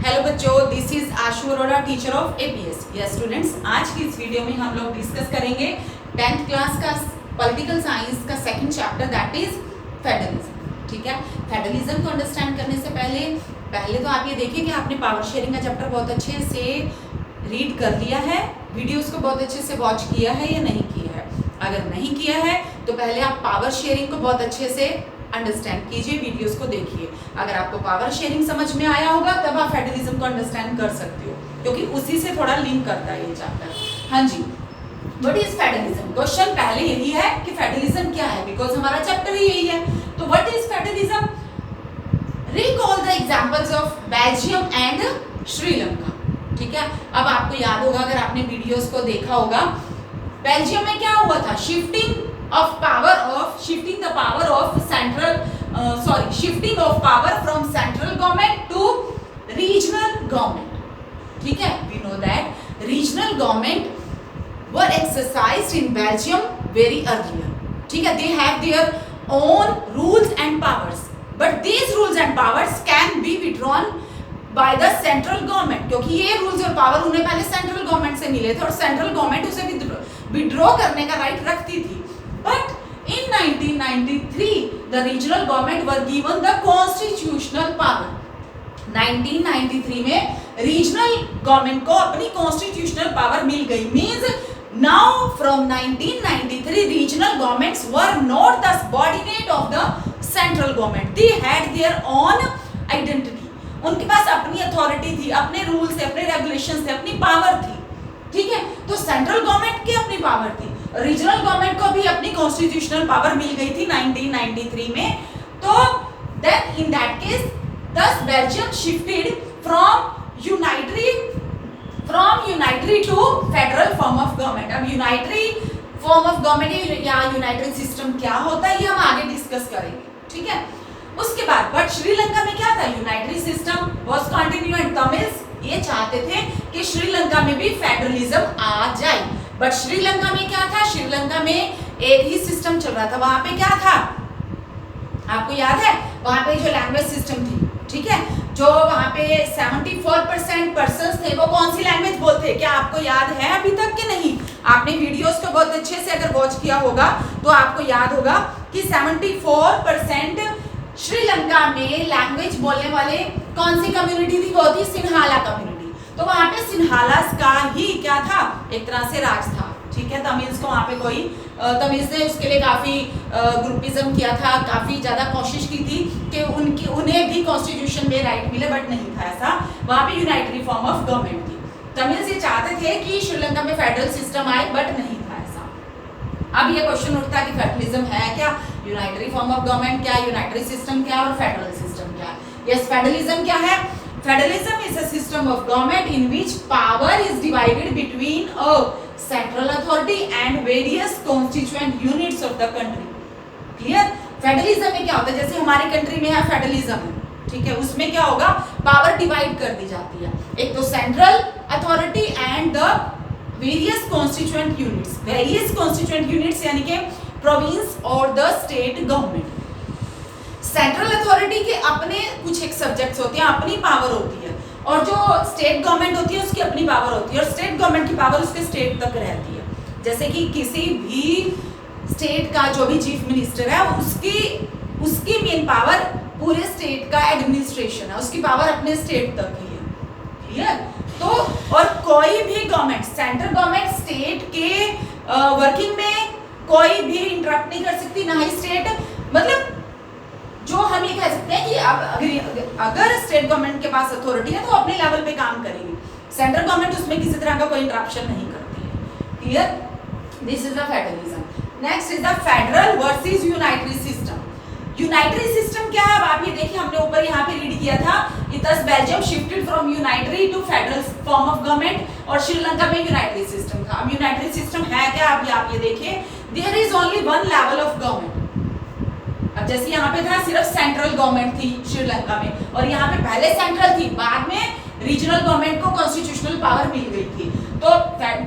Hello बच्चों, this is Ashu Arora, teacher of APS. Yes students, आज की इस वीडियो में हम लोग डिस्कस करेंगे 10th क्लास का पॉलिटिकल साइंस का second chapter, that is federalism. ठीक है, फेडरलिज्म को अंडरस्टैंड करने से पहले तो आप ये देखिए कि आपने पावर शेयरिंग का चैप्टर बहुत अच्छे से रीड कर लिया है, वीडियोस को बहुत अच्छे से वॉच किया है या नहीं किया है। अगर नहीं किया है तो पहले आप पावर शेयरिंग को बहुत अच्छे से अंडरस्टैंड कीजिए, वीडियोस को देखिए। अगर आपको पावर शेयरिंग समझ में आया होगा तब आप फेडरलिज्म को अंडरस्टैंड कर सकते हो, क्योंकि उसी से थोड़ा लिंक करता है ये चैप्टर। हाँ जी, व्हाट इज फेडरलिज्म? क्वेश्चन पहले यही है कि फेडरलिज्म क्या है, बिकॉज हमारा चैप्टर ही यही है। तो what is federalism? Recall the examples of Belgium and Sri Lanka. ठीक है, अब आपको याद होगा, अगर आपने वीडियोस को देखा होगा, बेल्जियम में क्या हुआ था? shifting of power from central government to regional government. ठीक है, we know that regional government were exercised in Belgium very earlier. ठीक है, they have their own rules and powers, but these rules and powers can be withdrawn by the central government, क्योंकि ये rules और power उन्हें पहले central government से मिले थे और सेंट्रल गवर्नमेंट उसे विड्रॉ करने का राइट रखती थी। But in 1993 the regional government were given the constitutional power. 1993 में रीजनल गवर्नमेंट को अपनी कॉन्स्टिट्यूशनल पावर मिल गई। Means now from 1993 regional governments were not the subordinate of the central government. They had their own identity. उनके पास अपनी authority थी, अपने rule से, अपने रेगुलेशन से, अपनी पावर थी। ठीक है, तो सेंट्रल गवर्नमेंट की अपनी पावर थी, रीजनल गवर्नमेंट को भी अपनी कॉन्स्टिट्यूशनल पावर मिल गई थी 1993 में। तो then in that case this Belgium shifted from unitary to federal form of government. अब यूनाइटरी फॉर्म ऑफ गवर्नमेंट या यूनाइटरी सिस्टम क्या होता है ये हम आगे डिस्कस करेंगे। ठीक है, उसके बाद बट श्रीलंका में क्या था? Unitary system was continue and Tamils ये चाहते थे कि श्रीलंका में भी फेडरलिज्म आ जाए। बट श्रीलंका में क्या था? श्रीलंका में एक ही सिस्टम चल रहा था। वहां पे क्या था आपको याद है? वहां पे जो लैंग्वेज सिस्टम थी, ठीक है, जो वहां पे 74% पर्सन्स थे वो कौन सी लैंग्वेज बोलते हैं? क्या आपको याद है अभी तक कि नहीं? आपने वीडियोस को बहुत अच्छे से अगर वॉच किया होगा तो आपको याद होगा कि 74% श्रीलंका में लैंग्वेज बोलने वाले कौन सी कम्युनिटी थी? वो थी सिन्हाला कम्युनिटी। तो वहां पे सिन्हालास का ही क्या था? एक तरह से राज था। ठीक है, तमिल्स को वहां पे कोई तमिल्स ने उसके लिए काफी ग्रुपिज्म किया था, काफी ज्यादा कोशिश की थी कि उन्हें भी कॉन्स्टिट्यूशन में राइट मिले, बट नहीं था ऐसा। वहां पे यूनाइटरी फॉर्म ऑफ गवर्नमेंट थी। तमिल्स ये चाहते थे कि श्रीलंका में फेडरल सिस्टम आए, बट नहीं था ऐसा। अब ये क्वेश्चन उठता है कि फेडरलिज्म है क्या, यूनाइटरी फॉर्म ऑफ गवर्नमेंट क्या, यूनाइटरी सिस्टम क्या और फेडरल सिस्टम क्या? यस, फेडरलिज्म क्या है? Federalism is a system of government in which power is divided between a central authority and various constituent units of the country. Clear? Federalism में क्या होता है? जैसे हमारी कंट्री में है फेडरलिज्म, ठीक है, उसमें क्या होगा? पावर डिवाइड कर दी जाती है, एक तो central authority and the various constituent units. Various constituent units यानी कि प्रोविंस और the state government. Central authority के अपने कुछ एक सब्जेक्ट्स होते हैं, अपनी पावर होती है, और जो स्टेट गवर्नमेंट होती है उसकी अपनी पावर होती है, और स्टेट गवर्नमेंट की पावर उसके स्टेट तक रहती है। जैसे कि किसी भी स्टेट का जो भी चीफ मिनिस्टर है उसकी मेन पावर पूरे स्टेट का एडमिनिस्ट्रेशन है, उसकी पावर अपने स्टेट तक ही है। क्लियर? तो और कोई भी गवर्नमेंट, सेंट्रल गवर्नमेंट स्टेट के वर्किंग में कोई भी इंटरप्ट नहीं कर सकती, ना ही स्टेट, मतलब जो हम ये कह सकते हैं कि अब अगर स्टेट गवर्नमेंट के पास अथॉरिटी है तो अपने लेवल पे काम करेगी, सेंट्रल गवर्नमेंट उसमें किसी तरह का कोई इंटरप्शन नहीं करती है। Clear? This is the federalism. Next is the federal versus unitary system. Unitary system क्या है? अब आप ये देखिए, हमने ऊपर यहाँ पे रीड किया था कि दस Belgium shifted from unitary to federal form of government, और श्रीलंका में यूनाइटरी सिस्टम था। अब यूनाइटरी सिस्टम है क्या? अब आप ये देखिए, there is only one level of government. अब जैसे यहाँ पे था सिर्फ सेंट्रल गवर्नमेंट थी श्रीलंका में, और यहाँ पे पहले सेंट्रल थी, बाद में रीजनल गवर्नमेंट को कॉन्स्टिट्यूशनल पावर मिल गई थी। तो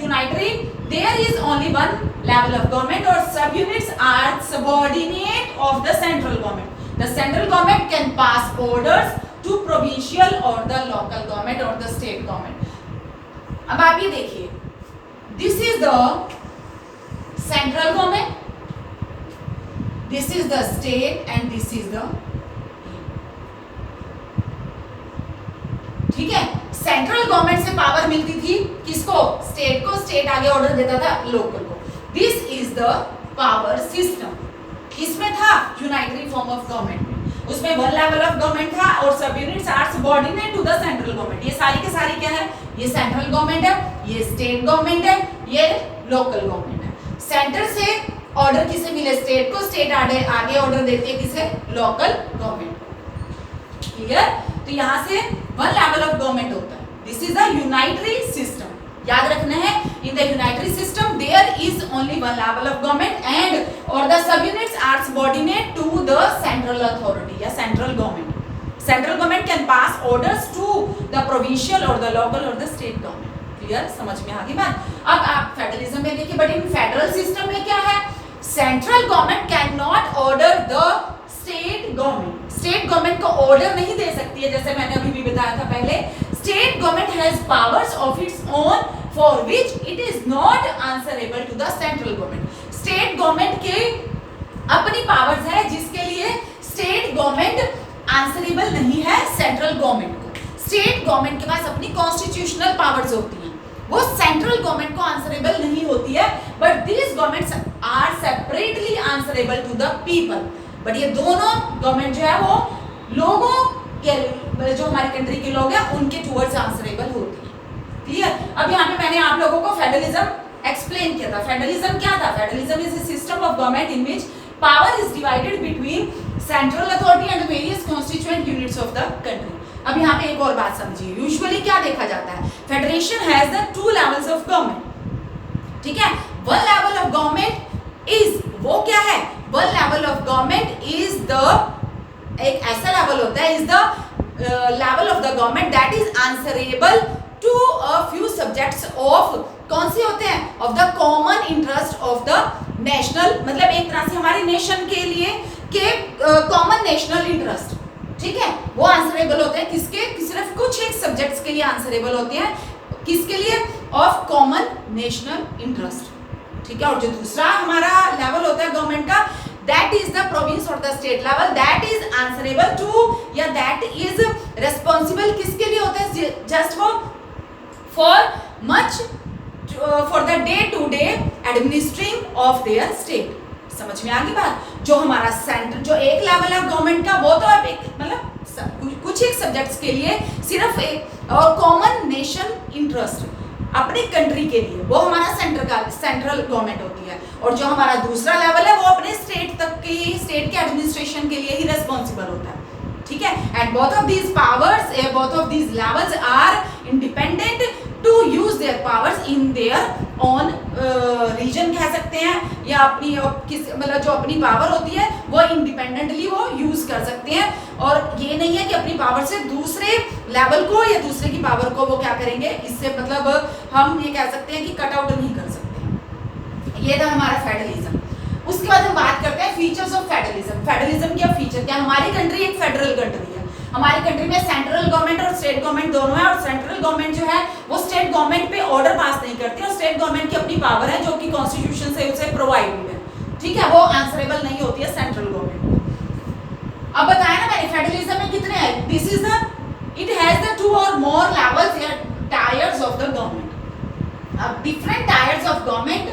unitary there is only one level of government, और सब units are subordinate of the central government. The central government can pass orders to provincial or the local government or the state government। अब आप ये देखिए, this is the central government, this is the state and this is the, ठीक है। Central government से power मिलती थी किसको? स्टेट को, स्टेट आगे ऑर्डर देता था लोकल को। This is the power system. किसमें था? यूनाइटरी फॉर्म ऑफ गवर्नमेंट में। उसमें वन लेवल ऑफ गवर्नमेंट था और सब units are subordinate to the central government. ये सारी के सारी क्या है? ये सेंट्रल गवर्नमेंट है, ये स्टेट गवर्नमेंट है, ये लोकल गवर्नमेंट है। सेंटर से ऑर्डर किसे मिले? स्टेट को, स्टेट आगे ऑर्डर देती है किसे? लोकल गवर्नमेंट को। क्लियर? तो यहाँ से वन लेवल ऑफ गवर्नमेंट होता है। This is the unitary system. याद रखना है, in the unitary system there is only one level of government and और the sub units are subordinate to the central authority या central government. Central government can pass orders to the provincial और the local और the state government. Clear? समझ में आ गई बात? अब आप फेडरलिज्म में देखिए, बट इन फेडरल सिस्टम में क्या है? Central government can not order the state government. State government को ऑर्डर नहीं दे सकती है, जैसे मैंने अभी भी बताया था पहले। State government has powers of its own for which it is not answerable to the central government. State government के अपनी पावर्स है जिसके लिए स्टेट गवर्नमेंट आंसरेबल नहीं है सेंट्रल गवर्नमेंट को। स्टेट गवर्नमेंट के पास अपनी कॉन्स्टिट्यूशनल पावर्स होती हैं, वो सेंट्रल गवर्नमेंट को आंसरेबल नहीं होती है, but these governments are separately answerable to the people. But ये दोनों गवर्नमेंट जो है वो लोगों के, जो हमारी कंट्री के लोग हैं उनके टुवर्ड्स आंसरेबल होती है। क्लियर? अब यहाँ पे मैंने आप लोगों को फेडरलिज्म एक्सप्लेन किया था। फेडरलिज्म क्या था? Federalism is a system of government in which power is divided between central authority and various constituent units of the country. अब यहाँ पे एक और बात समझिए, यूजुअली क्या देखा जाता है? Federation has the two levels of government. ठीक है? One level of government is, वो क्या है? One level of government is the, एक ऐसा लेवल होता है, is the level of the government that is answerable to a few subjects of, कौन से होते हैं? Of the common interest of the national, मतलब एक तरह से हमारे नेशन के लिए के कॉमन नेशनल इंटरेस्ट। ठीक है? वो आंसरेबल होते हैं किसके? सिर्फ कुछ एक सब्जेक्ट्स के लिए आंसरेबल होते हैं। किसके लिए? Of common national interest. ठीक है? और जो दूसरा हमारा लेवल होता है गवर्नमेंट का, that is the province or the state level that is answerable to या that is responsible किसके लिए होता है? just for much for the day to day administering of their state। समझ में आ गई बात? जो हमारा सेंटर, जो एक लेवल है गवर्नमेंट का, वो तो अब एक मतलब कुछ एक सब्जेक्ट्स के लिए सिर्फ एक और कॉमन नेशन इंटरेस्ट अपनी कंट्री के लिए, वो हमारा सेंट्रल गवर्नमेंट होती है। और जो हमारा दूसरा लेवल है वो अपने स्टेट तक के, स्टेट के एडमिनिस्ट्रेशन के लिए ही रेस्पॉन्सिबल होता है। ठीक है? And both of these powers, both of these levels are independent to use their powers in their own region कह सकते हैं, या अपनी किस मतलब जो अपनी पावर होती है वो इंडिपेंडेंटली वो यूज कर सकते हैं। और ये नहीं है कि अपनी पावर से दूसरे लेवल को या दूसरे की पावर को वो क्या करेंगे, इससे मतलब हम ये कह सकते हैं कि कट आउट नहीं कर सकते। ये था हमारा फेडरलिज्म। उसके बाद हम बात करते हैं फीचर्स ऑफ फेडरलिज्म। फेडरलिज्म क्या फीचर क्या? हमारी कंट्री एक फेडरल कंट्री है। हमारी कंट्री में सेंट्रल गवर्नमेंट और स्टेट गवर्नमेंट दोनों है, और सेंट्रल गवर्नमेंट जो है वो स्टेट गवर्नमेंट पे ऑर्डर पास नहीं करती, और स्टेट गवर्नमेंट की अपनी पावर है जो कि कॉन्स्टिट्यूशन से उसे प्रोवाइडेड है। ठीक है? वो आंसरेबल नहीं होती है सेंट्रल गवर्नमेंट को। अब बताया ना मैंने फेडरलिज्म में कितने हैं? This is the, it has the to और मोर लेवल्स या टायर्स ऑफ द गवर्नमेंट। अब different tyres of government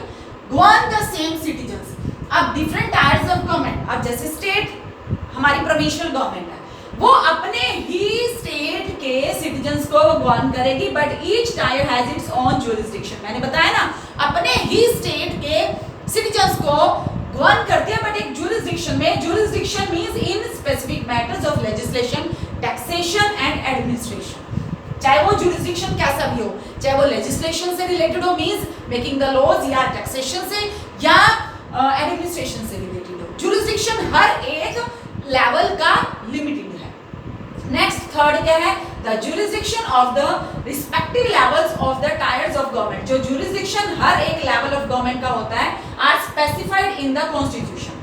govern the same citizens. अब डिफरेंट टायर्स ऑफ गवर्नमेंट, अब जैसे स्टेट हमारी प्रोविंशियल गवर्नमेंट है, वो अपने ही स्टेट के सिटीजंस को गवर्न करेगी, but each tyre has its own jurisdiction. मैंने बताया ना, अपने ही स्टेट के सिटीजंस को गवर्न करती है, बट एक ज्यूरिसडिक्शन में। Jurisdiction means in specific matters of legislation, taxation and administration. चाहे वो ज्यूरिसडिक्शन कैसा भी हो, चाहे वो लेजिस्लेशन से रिलेटेड हो मींस मेकिंग द लॉज, या टैक्सेशन से, या एडमिनिस्ट्रेशन से रिलेटेड हो। ज्यूरिसडिक्शन हर एक लेवल का लिमिटेड है। नेक्स्ट थर्ड क्या है? The jurisdiction of the respective levels of the tiers of government. जो ज्यूरिसडिक्शन हर एक लेवल ऑफ गवर्नमेंट का होता है are specified in the constitution.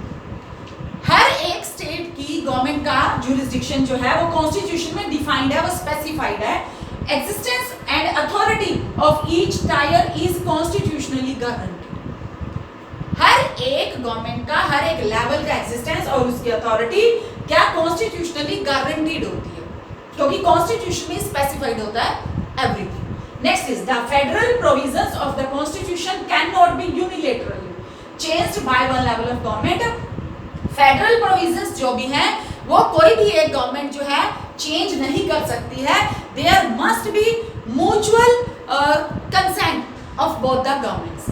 हर एक स्टेट की गवर्नमेंट का jurisdiction जो है वो कॉन्स्टिट्यूशन में डिफाइंड है, वो स्पेसिफाइड है. Existence and authority of each tier is constitutionally guaranteed. हर एक गवर्नमेंट का हर एक लेवल का एग्जिस्टेंस और उसकी अथॉरिटी क्या कॉन्स्टिट्यूशनली गारंटीड होती है, क्योंकि कॉन्स्टिट्यूशन में स्पेसिफाइड होता है everything. Next is the federal provisions of the constitution can not be unilaterally changed by one level of government. Federal provisions जो भी हैं वो कोई भी एक गवर्नमेंट जो है चेंज नहीं कर सकती है. There must be mutual consent of both the governments.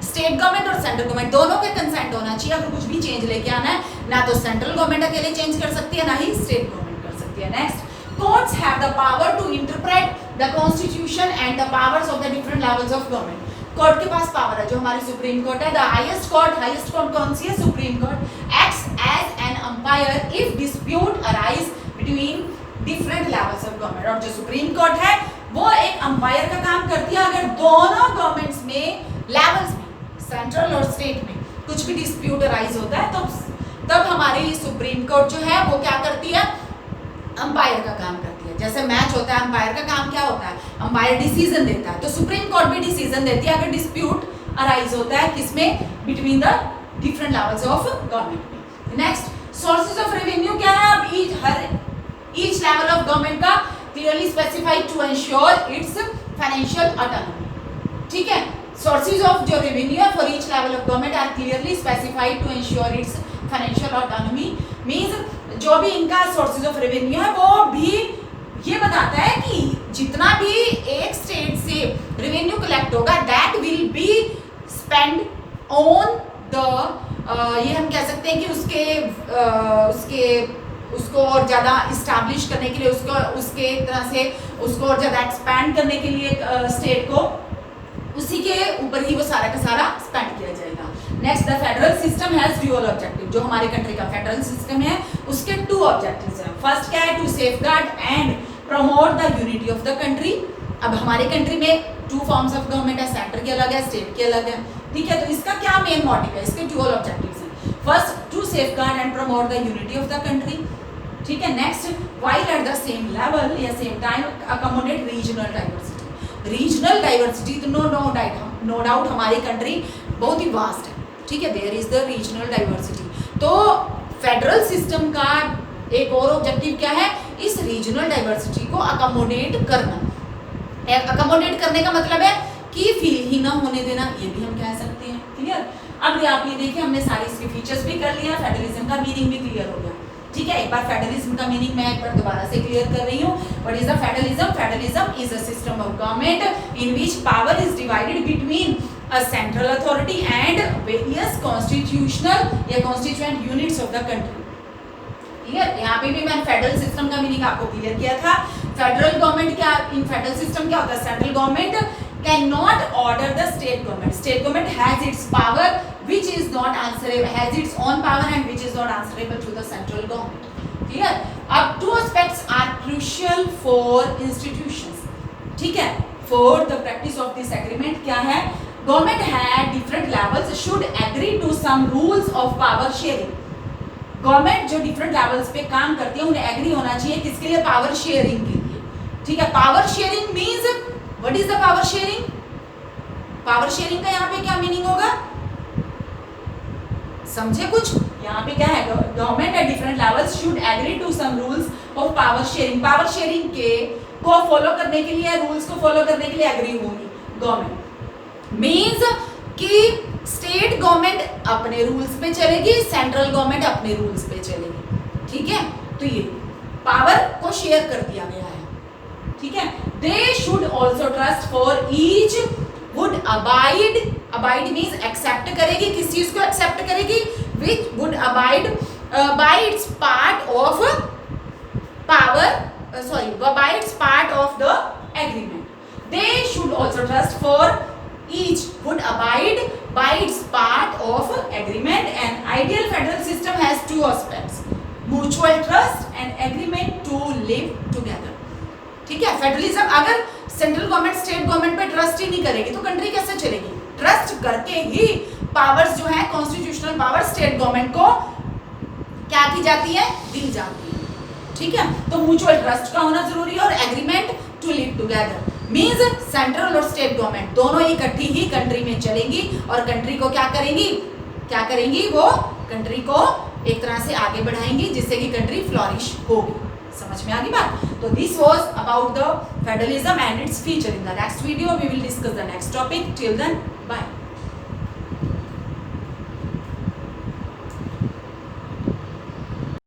State government और सेंट्रल गवर्नमेंट दोनों के कंसेंट होना चाहिए. अगर कुछ भी चेंज लेके आना है, ना तो सेंट्रल गवर्नमेंट अकेले चेंज कर सकती है, ना ही स्टेट गवर्नमेंट कर सकती है. Next, courts have the power to interpret the constitution and the powers of the different levels of government. Court के पास पावर है, जो हमारी सुप्रीम कोर्ट है. द हाईएस्ट कोर्ट कौन सी है? Supreme court. Acts as an umpire if dispute arise between different levels of government. और जो सुप्रीम कोर्ट है वो एक अंपायर का काम करती है. अगर दोनों गवर्नमेंट्स में लेवल्स में, सेंट्रल और स्टेट में कुछ भी डिस्प्यूट अराइज होता है तो तब हमारी सुप्रीम कोर्ट जो है वो क्या करती है? अंपायर का काम करती है. जैसे मैच होता है, अंपायर का काम क्या होता है? अंपायर डिसीजन देता है. तो सुप्रीम कोर्ट भी डिसीजन देती है अगर डिस्प्यूट अराइज होता है किसमें? Between the different levels of government. Next, sources of revenue क्या है? अब ईच लेवल ऑफ गवर्नमेंट का clearly specified to ensure its financial autonomy. ठीक है, सोर्सेज ऑफ जो रेवेन्यू है for each level of government are clearly specified to ensure its financial autonomy. Means जो भी इनका सोर्सेज ऑफ रेवेन्यू है वो भी ये बताता है कि जितना भी एक स्टेट से रेवेन्यू कलेक्ट होगा that will be spend on the, ये हम कह सकते हैं कि उसको और ज़्यादा इस्टेब्लिश करने के लिए, उसके तरह से उसको और ज़्यादा एक्सपैंड करने के लिए स्टेट को उसी के ऊपर ही वो सारा का सारा स्पेंड किया जाएगा. Next, the federal system has dual objective. जो हमारे कंट्री का फेडरल सिस्टम है उसके 2 ऑब्जेक्टिव्स हैं. फर्स्ट क्या है? To safeguard and promote the unity of the country. अब हमारे कंट्री में 2 फॉर्म्स ऑफ गवर्नमेंट है, सेंटर के अलग है, स्टेट के अलग है. ठीक है, तो इसका क्या मेन मोटिव है? इसके ड्यूअल ऑब्जेक्टिव्स हैं. First, to safeguard and promote the unity of the country. ठीक है. Next, while at the same level या same time accommodate regional diversity. Regional diversity तो नो डाउट हमारी कंट्री बहुत ही वास्ट है. ठीक है, there is the regional diversity. तो फेडरल सिस्टम का एक और ऑब्जेक्टिव क्या है? इस रीजनल डाइवर्सिटी को अकोमोडेट करना. अकोमोडेट करने का मतलब है कि फील ही ना होने देना, ये भी हम कह सकते हैं. क्लियर? अब आप ये देखिए, हमने सारे इसके फीचर्स भी कर लिया, फेडरलिज्म का मीनिंग भी क्लियर हो गया. ठीक है, एक बार फेडरलिज्म का मीनिंग मैं एक बार दोबारा से क्लियर कर रही हूँ. What is the federalism? Federalism is a system of government in which power is divided between a central authority and various constitutional या constituent units of the country. Clear? यहाँ पे भी मैंने फेडरल सिस्टम का meaning आपको clear किया था. Federal government क्या, इन फेडरल सिस्टम क्या होता है? Central government can not order the state government. State government has its power which is not answerable, has its own power and which is not answerable to the central government. Clear? अब 2 aspects are crucial for institutions. ठीक है, for the practice of this agreement क्या है? Government had different levels should agree to some rules of power sharing. Government जो different levels पे काम करती है उन्हें एग्री होना चाहिए किसके लिए? पावर शेयरिंग के लिए. ठीक है, power sharing means what is the power sharing? Power sharing का यहाँ पे क्या मीनिंग होगा? समझे कुछ? यहाँ पे क्या है? Government at different levels should agree to some rules of power sharing. Power sharing के को फॉलो करने के लिए, रूल्स को फॉलो करने के लिए एग्री होगी गवर्नमेंट. मींस कि स्टेट गवर्नमेंट अपने रूल्स पे चलेगी, सेंट्रल गवर्नमेंट अपने रूल्स पे चलेगी. ठीक है, तो ये पावर को शेयर कर दिया गया है. ठीक है, they should also trust for each would abide means accept करेगी. किस चीज को एक्सेप्ट करेगी? Which would abide by its part of power by its part of the agreement. They should also trust for each would abide by its part of agreement. An ideal federal system has 2 aspects: mutual trust and agreement to live together. ठीक है, federalism अगर central government state government पे trust ही नहीं करेगी तो country कैसे चलेगी? Trust करके ही पावर्स जो है, कॉन्स्टिट्यूशनल पावर स्टेट गवर्नमेंट को क्या की जाती है? दी जाती है. ठीक है। तो म्यूचुअल ट्रस्ट का होना जरूरी है और agreement to live together means central और स्टेट गवर्नमेंट दोनों इकट्ठी ही कंट्री में चलेंगी और कंट्री को क्या करेंगी वो कंट्री को एक तरह से आगे बढ़ाएंगी जिससे कि कंट्री फ्लोरिश होगी। समझ में आ गई बात। तो this was about the federalism and its feature. In the next video we will discuss the next topic. Till then bye.